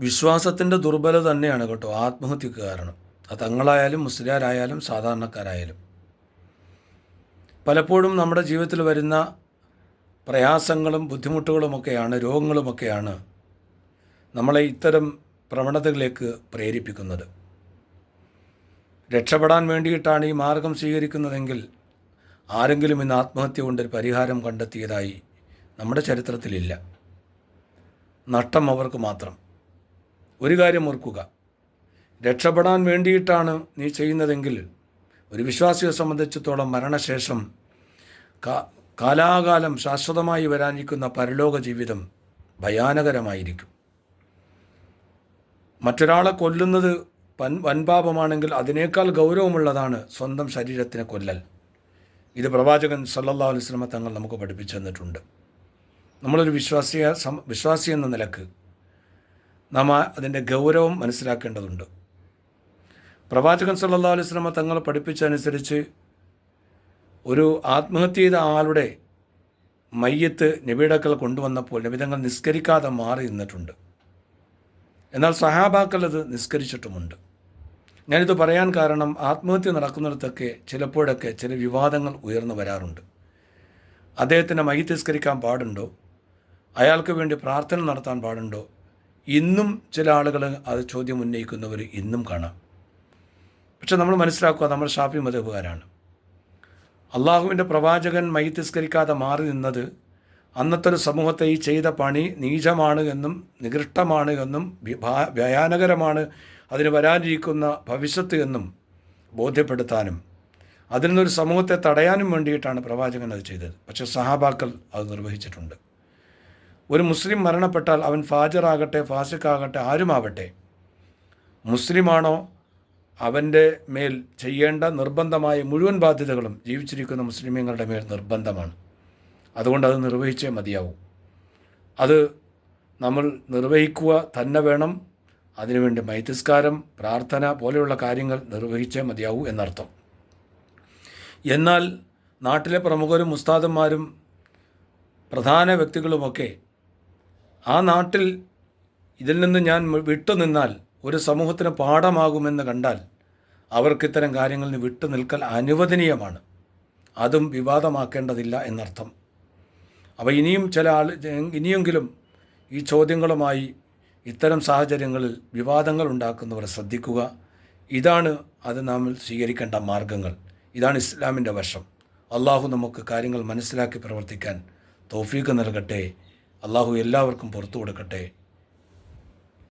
വിശ്വാസത്തിൻ്റെ ദുർബലത തന്നെയാണ് കേട്ടോ ആത്മഹത്യക്ക് കാരണം. അത് തങ്ങളായാലും മുസ്ലിയാരായാലും സാധാരണക്കാരായാലും. പലപ്പോഴും നമ്മുടെ ജീവിതത്തിൽ വരുന്ന പ്രയാസങ്ങളും ബുദ്ധിമുട്ടുകളുമൊക്കെയാണ്, രോഗങ്ങളുമൊക്കെയാണ് നമ്മളെ ഇത്തരം പ്രവണതകളിലേക്ക് പ്രേരിപ്പിക്കുന്നത്. രക്ഷപ്പെടാൻ വേണ്ടിയിട്ടാണ് ഈ മാർഗം സ്വീകരിക്കുന്നതെങ്കിൽ ആരെങ്കിലും ഇന്ന് ആത്മഹത്യ കൊണ്ടൊരു പരിഹാരം കണ്ടെത്തിയതായി നമ്മുടെ ചരിത്രത്തിലില്ല. നഷ്ടം അവർക്ക് മാത്രം. ഒരു കാര്യം ഓർക്കുക, രക്ഷപ്പെടാൻ വേണ്ടിയിട്ടാണ് നീ ചെയ്യുന്നതെങ്കിൽ ഒരു വിശ്വാസിയെ സംബന്ധിച്ചിടത്തോളം മരണശേഷം കാലാകാലം ശാശ്വതമായി വരാനിരിക്കുന്ന പരലോക ജീവിതം ഭയാനകരമായിരിക്കും. മറ്റൊരാളെ കൊല്ലുന്നത് വൻപാപമാണെങ്കിൽ അതിനേക്കാൾ ഗൗരവമുള്ളതാണ് സ്വന്തം ശരീരത്തിനെ കൊല്ലൽ. ഇത് പ്രവാചകൻ സല്ലല്ലാഹു അലൈഹി വസല്ലം തങ്ങൾ നമുക്ക് പഠിപ്പിച്ചു തന്നിട്ടുണ്ട്. നമ്മളൊരു വിശ്വാസി എന്ന നിലക്ക് നാം അതിൻ്റെ ഗൗരവം മനസ്സിലാക്കേണ്ടതുണ്ട്. പ്രവാചകൻ സല്ലല്ലാഹു അലൈഹി വസല്ലം തങ്ങൾ പഠിപ്പിച്ചതനുസരിച്ച് ഒരു ആത്മഹത്യ ചെയ്ത ആളുടെ മയ്യത്ത് നബിയുടെ കൊണ്ടുവന്നപ്പോൾ നബി തങ്ങൾ നിസ്കരിക്കാതെ മാറി നിന്നിട്ടുണ്ട്. എന്നാൽ സഹാബാക്കൾ അത് നിസ്കരിച്ചിട്ടുമുണ്ട്. ഞാനിത് പറയാൻ കാരണം ആത്മഹത്യ നടക്കുന്നിടത്തൊക്കെ ചിലപ്പോഴൊക്കെ ചില വിവാദങ്ങൾ ഉയർന്നു വരാറുണ്ട്. അദ്ദേഹത്തിൻ്റെ മയ്യത്ത് നിസ്കരിക്കാൻ പാടുണ്ടോ, അയാൾക്ക് വേണ്ടി പ്രാർത്ഥന നടത്താൻ പാടുണ്ടോ, ഇന്നും ചില ആളുകൾ അത് ചോദ്യം ഉന്നയിക്കുന്നവർ ഇന്നും കാണാം. പക്ഷെ നമ്മൾ മനസ്സിലാക്കുക, നമ്മൾ ഷാഫി മദ്ഹബുകാരാണ്. അള്ളാഹുവിൻ്റെ പ്രവാചകൻ മയ്യത്ത് നിസ്കരിക്കാതെ മാറി നിന്നത് അന്നത്തെ ഒരു സമൂഹത്തെ ഈ ചെയ്ത പണി നീചമാണ് എന്നും നികൃഷ്ടമാണ് എന്നും ഭയാനകരമാണ്, അതിന് വരാനിരിക്കുന്ന ഭവിഷ്യത്ത് എന്നും ബോധ്യപ്പെടുത്താനും അതിൽ നിന്നൊരു സമൂഹത്തെ തടയാനും വേണ്ടിയിട്ടാണ് പ്രവാചകൻ അത് ചെയ്തത്. പക്ഷേ സഹാബാക്കൾ അത് നിർവഹിച്ചിട്ടുണ്ട്. ഒരു മുസ്ലിം മരണപ്പെട്ടാൽ അവൻ ഫാജിറാകട്ടെ ഫാസിഖാകട്ടെ ആരുമാവട്ടെ, മുസ്ലിമാണോ അവൻ്റെ മേൽ ചെയ്യേണ്ട നിർബന്ധമായ മുഴുവൻ ബാധ്യതകളും ജീവിച്ചിരിക്കുന്ന മുസ്ലിമീങ്ങളുടെ മേൽ നിർബന്ധമാണ്. അതുകൊണ്ട് അത് നിർവഹിച്ചേ മതിയാവും. അത് നമ്മൾ നിർവഹിക്കുക തന്നെ വേണം. അതിനുവേണ്ടി മൈത്തിസ്കാരം, പ്രാർത്ഥന പോലെയുള്ള കാര്യങ്ങൾ നിർവഹിച്ചേ മതിയാവൂ എന്നർത്ഥം. എന്നാൽ നാട്ടിലെ പ്രമുഖരും ഉസ്താദന്മാരും പ്രധാന വ്യക്തികളുമൊക്കെ ആ നാട്ടിൽ ഇതിൽ നിന്ന് ഞാൻ വിട്ടുനിന്നാൽ ഒരു സമൂഹത്തിന് പാഠമാകുമെന്ന് കണ്ടാൽ അവർക്കിത്തരം കാര്യങ്ങളിൽ നിന്ന് വിട്ടു നിൽക്കൽ അനുവദനീയമാണ്. അതും വിവാദമാക്കേണ്ടതില്ല എന്നർത്ഥം. അപ്പോൾ ഇനിയെങ്കിലും ഈ ചോദ്യങ്ങളുമായി ഇത്തരം സാഹചര്യങ്ങളിൽ വിവാദങ്ങൾ ഉണ്ടാക്കുന്നവർ ശ്രദ്ധിക്കുക. ഇതാണ് അത് നാം സ്വീകരിക്കേണ്ട മാർഗങ്ങൾ. ഇതാണ് ഇസ്ലാമിൻ്റെ വശം. അള്ളാഹു നമുക്ക് കാര്യങ്ങൾ മനസ്സിലാക്കി പ്രവർത്തിക്കാൻ തൗഫീഖ് നൽകട്ടെ. അള്ളാഹു എല്ലാവർക്കും പുറത്തു കൊടുക്കട്ടെ.